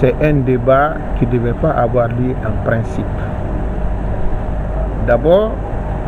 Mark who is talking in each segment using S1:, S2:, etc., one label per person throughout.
S1: c'est un débat qui ne devait pas avoir lieu en principe. D'abord,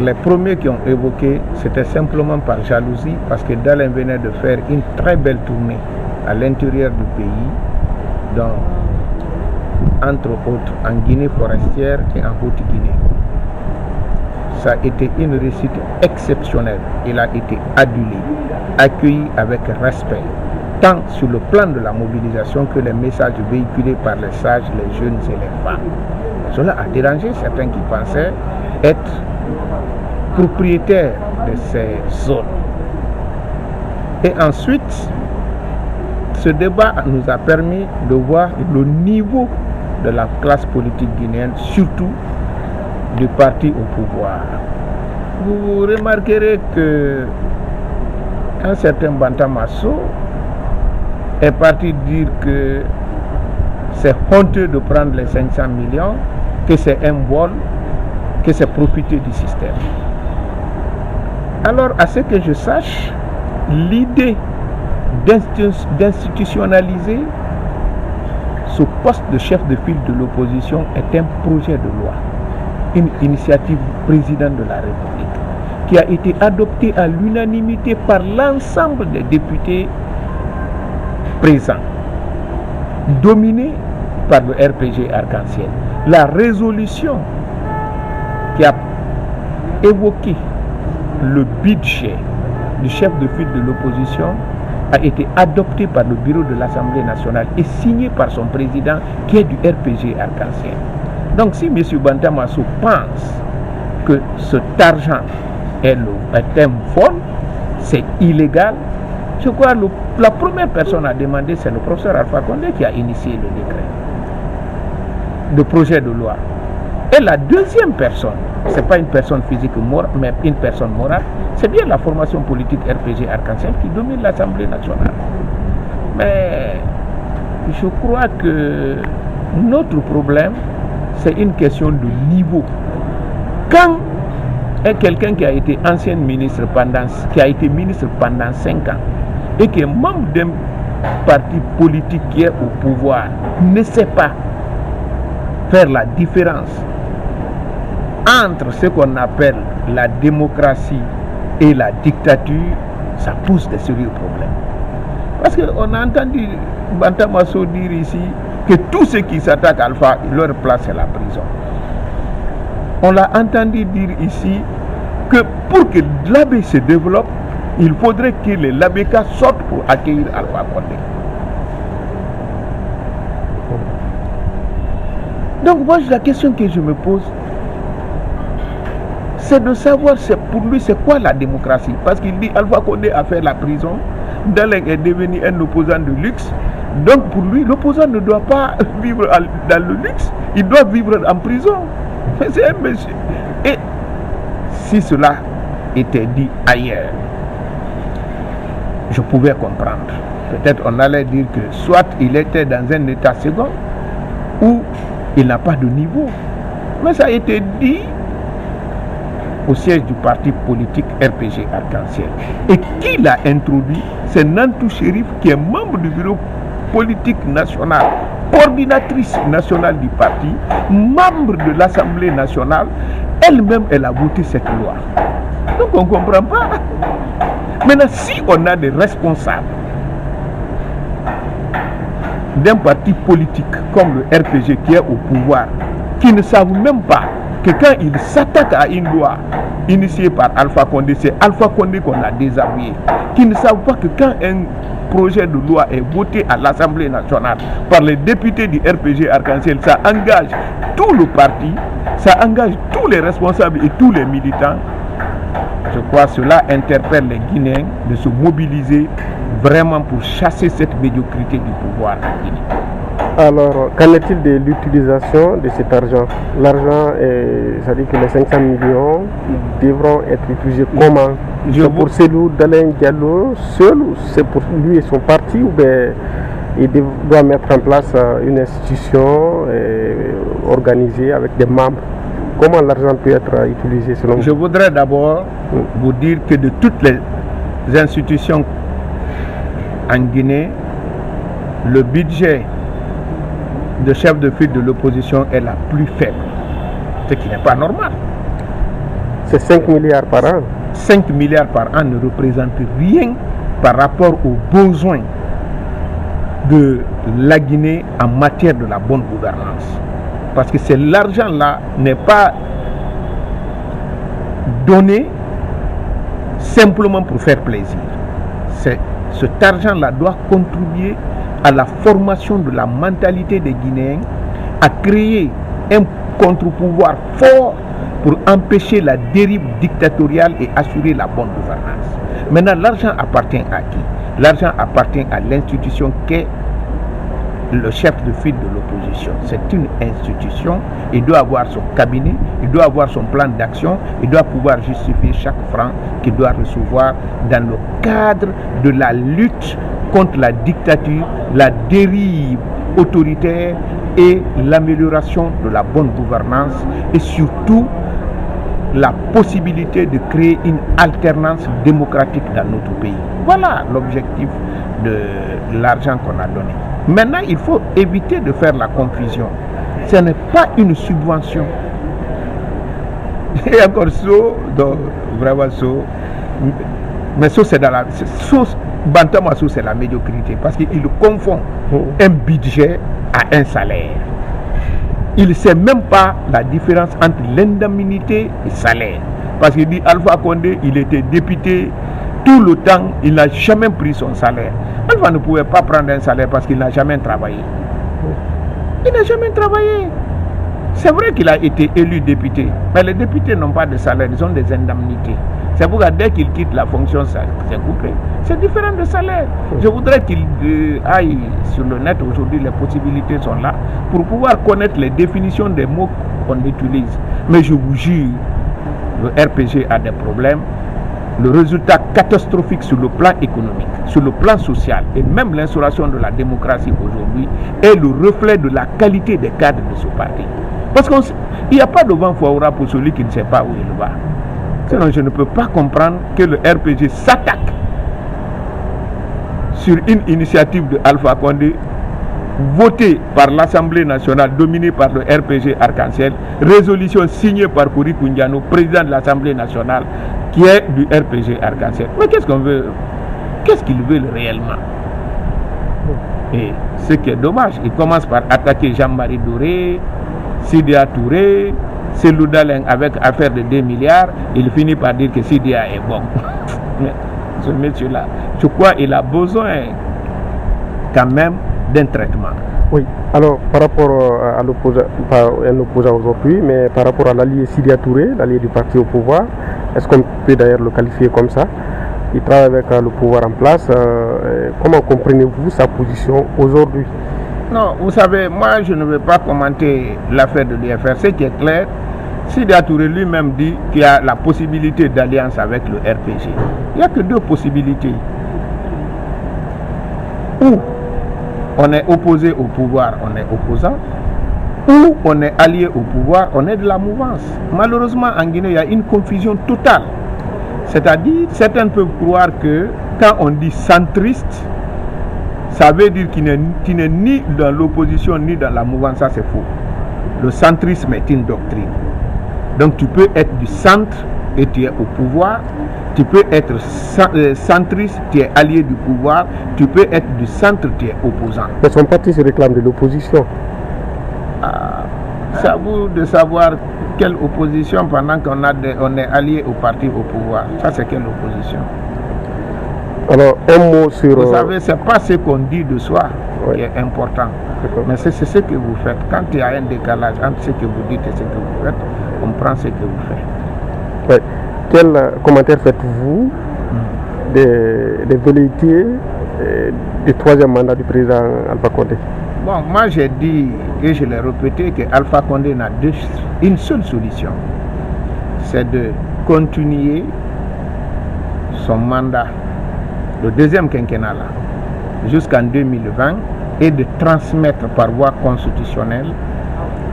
S1: les premiers qui ont évoqué, c'était simplement par jalousie, parce que Dalein venait de faire une très belle tournée à l'intérieur du pays, entre autres en Guinée forestière et en Haute-Guinée. Ça a été une réussite exceptionnelle. Il a été adulé, accueilli avec respect, tant sur le plan de la mobilisation que les messages véhiculés par les sages, les jeunes et les femmes. Cela a dérangé certains qui pensaient être propriétaires de ces zones. Et ensuite, ce débat nous a permis de voir le niveau de la classe politique guinéenne, surtout du parti au pouvoir. Vous remarquerez que un certain Banta Masso est parti dire que c'est honteux de prendre les 500 millions, que c'est un vol, que c'est profiter du système. Alors, à ce que je sache, l'idée d'institutionnaliser ce poste de chef de file de l'opposition est un projet de loi, une initiative du président de la République qui a été adoptée à l'unanimité par l'ensemble des députés présents, dominé par le RPG Arc-en-Ciel. La résolution qui a évoqué le budget du chef de file de l'opposition a été adoptée par le bureau de l'Assemblée nationale et signée par son président qui est du RPG Arc-en-Ciel. Donc si M. Banta Masso pense que cet argent est un vol, c'est illégal, je crois que la première personne à demander, c'est le professeur Alpha Condé qui a initié le décret, le projet de loi. Et la deuxième personne, ce n'est pas une personne physique morale, mais une personne morale, c'est bien la formation politique RPG Arc-en-Ciel qui domine l'Assemblée nationale. Mais je crois que notre problème, c'est une question de niveau. Quand quelqu'un qui a été ancien ministre qui a été ministre pendant 5 ans et qui est membre d'un parti politique qui est au pouvoir ne sait pas faire la différence entre ce qu'on appelle la démocratie et la dictature, ça pose des sérieux problèmes. Parce qu'on a entendu Banta Masso dire ici que tous ceux qui s'attaquent à Alpha, leur place c'est la prison. On l'a entendu dire ici que pour que l'AB se développe, il faudrait que les Labeka sortent pour accueillir Alpha Condé. Donc moi la question que je me pose, c'est de savoir pour lui c'est quoi la démocratie. Parce qu'il dit Alpha Condé a fait la prison, Dalein est devenu un opposant de luxe. Donc pour lui, l'opposant ne doit pas vivre dans le luxe, il doit vivre en prison. C'est un monsieur. Et si cela était dit ailleurs, je pouvais comprendre. Peut-être on allait dire que soit il était dans un état second, ou il n'a pas de niveau. Mais ça a été dit au siège du parti politique RPG Arc-en-Ciel. Et qui l'a introduit? C'est Nantou Chérif qui est membre du bureau politique national, coordinatrice nationale du parti, membre de l'Assemblée nationale. Elle-même, elle a voté cette loi. Donc on ne comprend pas. Maintenant, si on a des responsables d'un parti politique comme le RPG qui est au pouvoir, qui ne savent même pas que quand ils s'attaquent à une loi initiée par Alpha Condé, c'est Alpha Condé qu'on a désavoué, qui ne savent pas que quand un projet de loi est voté à l'Assemblée nationale par les députés du RPG Arc-en-Ciel, ça engage tout le parti, ça engage tous les responsables et tous les militants. Je crois que cela interpelle les Guinéens de se mobiliser vraiment pour chasser cette médiocrité du pouvoir en Guinée.
S2: Alors, qu'en est-il de l'utilisation de cet argent? L'argent, c'est-à-dire que les 500 millions devront être utilisés comment? C'est pour Cellou Dalein Diallo seul, ou c'est pour lui et son parti, ou bien il doit mettre en place une institution organisée avec des membres? Comment l'argent peut être utilisé selon vous?
S1: Je voudrais d'abord vous dire que de toutes les institutions en Guinée, le budget de chef de file de l'opposition est la plus faible, ce qui n'est pas normal.
S2: C'est 5 milliards par an.
S1: 5 milliards par an ne représente rien par rapport aux besoins de la Guinée en matière de la bonne gouvernance. Parce que l'argent-là n'est pas donné simplement pour faire plaisir. Cet argent-là doit contribuer à la formation de la mentalité des Guinéens, à créer un contre-pouvoir fort pour empêcher la dérive dictatoriale et assurer la bonne gouvernance. Maintenant, l'argent appartient à qui? L'argent appartient à l'institution qu'est le chef de file de l'opposition. C'est une institution, il doit avoir son cabinet, il doit avoir son plan d'action, il doit pouvoir justifier chaque franc qu'il doit recevoir dans le cadre de la lutte contre la dictature, la dérive autoritaire et l'amélioration de la bonne gouvernance et surtout la possibilité de créer une alternance démocratique dans notre pays. Voilà l'objectif de l'argent qu'on a donné. Maintenant, il faut éviter de faire la confusion. Ce n'est pas une subvention. Et encore vraiment mais c'est dans la... Bantamasso, c'est la médiocrité parce qu'il confond un budget à un salaire. Il ne sait même pas la différence entre l'indemnité et le salaire. Parce qu'il dit Alpha Condé, il était député tout le temps, il n'a jamais pris son salaire. Alpha ne pouvait pas prendre un salaire parce qu'il n'a jamais travaillé. Il n'a jamais travaillé. C'est vrai qu'il a été élu député, mais les députés n'ont pas de salaire, ils ont des indemnités. C'est pourquoi dès qu'il quitte la fonction, c'est coupé. C'est différent de salaire. Je voudrais qu'il aille sur le net aujourd'hui, les possibilités sont là, pour pouvoir connaître les définitions des mots qu'on utilise. Mais je vous jure, le RPG a des problèmes. Le résultat catastrophique sur le plan économique, sur le plan social et même l'instauration de la démocratie aujourd'hui est le reflet de la qualité des cadres de ce parti. Parce qu'il n'y a pas de vent favorable pour celui qui ne sait pas où il va. Sinon, je ne peux pas comprendre que le RPG s'attaque sur une initiative de Alpha Condé votée par l'Assemblée nationale, dominée par le RPG Arc-en-Ciel, résolution signée par Kouri Koundiano, président de l'Assemblée nationale, qui est du RPG Arc-en-Ciel. Mais qu'est-ce qu'on veut? Qu'est-ce qu'ils veulent réellement? Et ce qui est dommage, ils commencent par attaquer Jean-Marie Doré, Sidia Touré, Seloudaleng avec affaire de 2 milliards, il finit par dire que Sidia est bon. Mais ce monsieur-là, je crois qu'il a besoin quand même d'un traitement.
S2: Oui, alors par rapport à l'opposant aujourd'hui, mais par rapport à l'allié Sidia Touré, l'allié du parti au pouvoir, est-ce qu'on peut d'ailleurs le qualifier comme ça? Il travaille avec le pouvoir en place. Comment comprenez-vous sa position aujourd'hui?
S1: Non, vous savez, moi je ne veux pas commenter l'affaire de l'UFR. Ce qui est clair, Sidia Touré lui-même dit qu'il y a la possibilité d'alliance avec le RPG. Il n'y a que 2 possibilités. Ou on est opposé au pouvoir, on est opposant, ou on est allié au pouvoir, on est de la mouvance. Malheureusement, en Guinée, il y a une confusion totale. C'est-à-dire, certains peuvent croire que quand on dit centriste, ça veut dire qu'il n'est ni dans l'opposition ni dans la mouvance. Ça, c'est faux. Le centrisme est une doctrine. Donc, tu peux être du centre et tu es au pouvoir. Tu peux être centriste, tu es allié du pouvoir. Tu peux être du centre, tu es opposant.
S2: Mais son parti se réclame de l'opposition.
S1: C'est à vous de savoir quelle opposition pendant qu'on est allié au parti au pouvoir. Ça, c'est quelle opposition?
S2: Alors, un mot sur...
S1: Vous savez, ce n'est pas ce qu'on dit de soi qui est important. Mais c'est ce que vous faites. Quand il y a un décalage entre ce que vous dites et ce que vous faites, on prend ce que vous faites.
S2: Ouais. Quel commentaire faites-vous des velléités du 3e mandat du président Alpha Condé?
S1: Bon, moi j'ai dit et je l'ai répété que Alpha Condé n'a une seule solution. C'est de continuer son mandat, le 2e quinquennat jusqu'en 2020 et de transmettre par voie constitutionnelle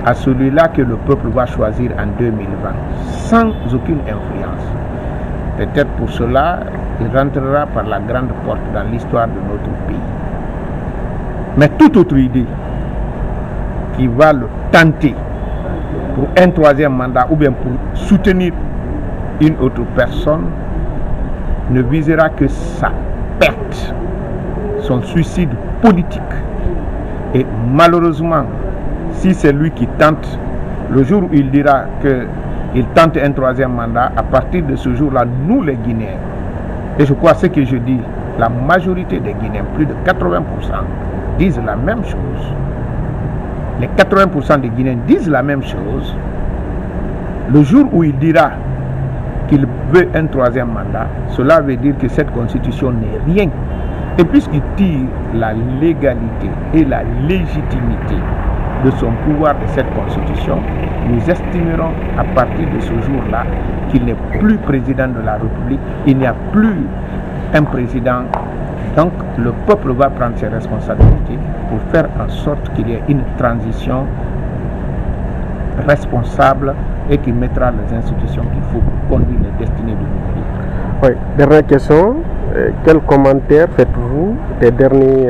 S1: à celui-là que le peuple va choisir en 2020 sans aucune influence. Peut-être pour cela, il rentrera par la grande porte dans l'histoire de notre pays. Mais toute autre idée qui va le tenter pour un troisième mandat ou bien pour soutenir une autre personne ne visera que sa perte, son suicide politique. Et malheureusement, si c'est lui qui tente, le jour où il dira qu'il tente un troisième mandat, à partir de ce jour-là, nous les Guinéens, et je crois ce que je dis, la majorité des Guinéens, plus de 80%, disent la même chose. Les 80% des Guinéens disent la même chose. Le jour où il dira qu'il veut un troisième mandat, cela veut dire que cette constitution n'est rien. Et puisqu'il tire la légalité et la légitimité de son pouvoir de cette constitution, nous estimerons à partir de ce jour-là qu'il n'est plus président de la République, il n'y a plus un président. Donc le peuple va prendre ses responsabilités pour faire en sorte qu'il y ait une transition responsable et qui mettra les institutions qu'il faut pour conduire les destinées de nos pays.
S2: Oui, dernière question. Quel commentaire faites-vous des derniers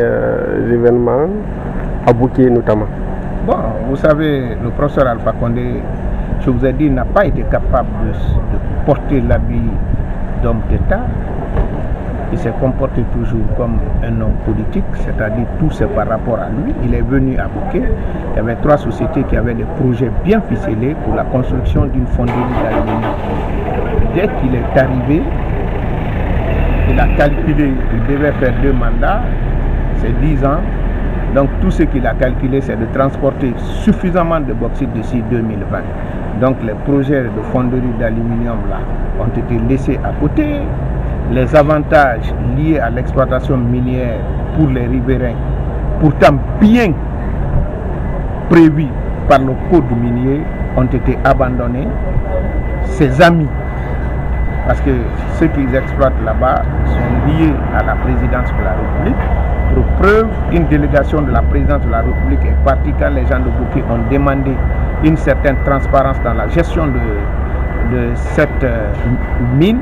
S2: événements à Bouké notamment?
S1: Bon, vous savez, le professeur Alpha Condé, je vous ai dit, n'a pas été capable de porter l'habit d'homme d'État. Il s'est comporté toujours comme un homme politique, c'est-à-dire tout c'est par rapport à lui. Il est venu à Bouké. Il y avait 3 sociétés qui avaient des projets bien ficelés pour la construction d'une fonderie d'aluminium. Dès qu'il est arrivé, il a calculé qu'il devait faire 2 mandats, c'est 10 ans. Donc tout ce qu'il a calculé, c'est de transporter suffisamment de bauxite d'ici 2020. Donc les projets de fonderie d'aluminium là ont été laissés à côté. Les avantages liés à l'exploitation minière pour les riverains, pourtant bien prévus par le code minier, ont été abandonnés. Ses amis, parce que ceux qu'ils exploitent là-bas sont liés à la présidence de la République. Pour preuve, une délégation de la présidence de la République est partie quand les gens de Bouké ont demandé une certaine transparence dans la gestion de cette mine.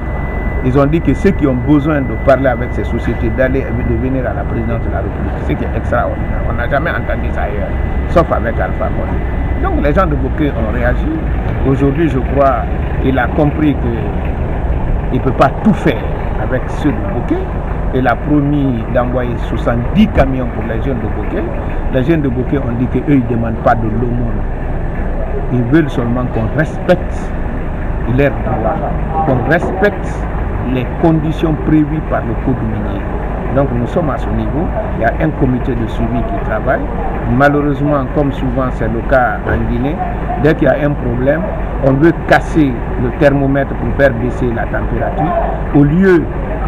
S1: Ils ont dit que ceux qui ont besoin de parler avec ces sociétés, d'aller de venir à la présidence de la République, ce qui est extraordinaire. On n'a jamais entendu ça ailleurs, sauf avec Alpha Condé. Donc les gens de Bouké ont réagi. Aujourd'hui, je crois, il a compris qu'il ne peut pas tout faire avec ceux de Bouké. Il a promis d'envoyer 70 camions pour les jeunes de Bouké. Les jeunes de Bouké ont dit qu'eux, ils ne demandent pas de l'aumône. Ils veulent seulement qu'on respecte leurs droits, qu'on respecte les conditions prévues par le code minier. Donc nous sommes à ce niveau. Il y a un comité de suivi qui travaille. Malheureusement, comme souvent c'est le cas en Guinée, dès qu'il y a un problème, on veut casser le thermomètre pour faire baisser la température. Au lieu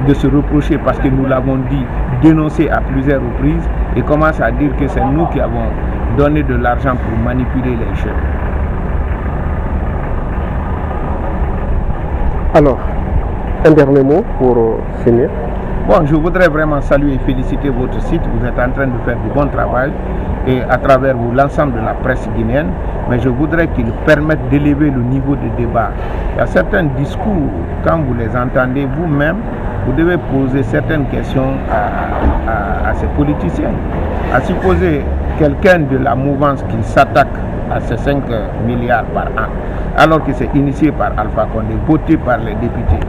S1: de se reprocher, parce que nous l'avons dit, dénoncé à plusieurs reprises, et commence à dire que c'est nous qui avons donné de l'argent pour manipuler les jeunes.
S2: Alors, un dernier mot pour finir.
S1: Bon, je voudrais vraiment saluer et féliciter votre site. Vous êtes en train de faire du bon travail et à travers vous, l'ensemble de la presse guinéenne. Mais je voudrais qu'ils permettent d'élever le niveau de débat. Il y a certains discours, quand vous les entendez vous-même, vous devez poser certaines questions à ces politiciens. À supposer quelqu'un de la mouvance qui s'attaque à ces 5 milliards par an, alors que c'est initié par Alpha Condé, voté par les députés.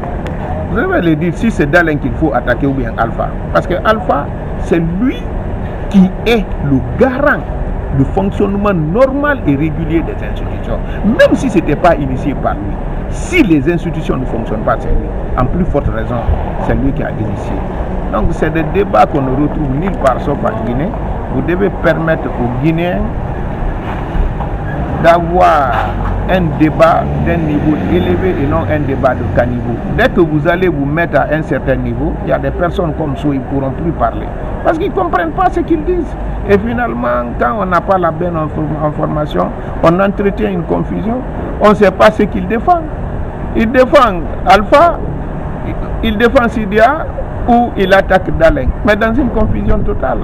S1: Vous devez le dire si c'est Dalen qu'il faut attaquer ou bien Alpha. Parce que Alpha, c'est lui qui est le garant du fonctionnement normal et régulier des institutions. Même si ce n'était pas initié par lui. Si les institutions ne fonctionnent pas, c'est lui. En plus forte raison, c'est lui qui a initié. Donc c'est des débats qu'on ne retrouve nulle part sauf en Guinée. Vous devez permettre aux Guinéens d'avoir un débat d'un niveau élevé et non un débat de caniveau. Dès que vous allez vous mettre à un certain niveau, il y a des personnes comme ça, ils ne pourront plus parler. Parce qu'ils ne comprennent pas ce qu'ils disent. Et finalement, quand on n'a pas la bonne information, on entretient une confusion. On ne sait pas ce qu'ils défendent. Ils défendent Alpha, ils défendent Sidia ou ils attaquent Dalen. Mais dans une confusion totale.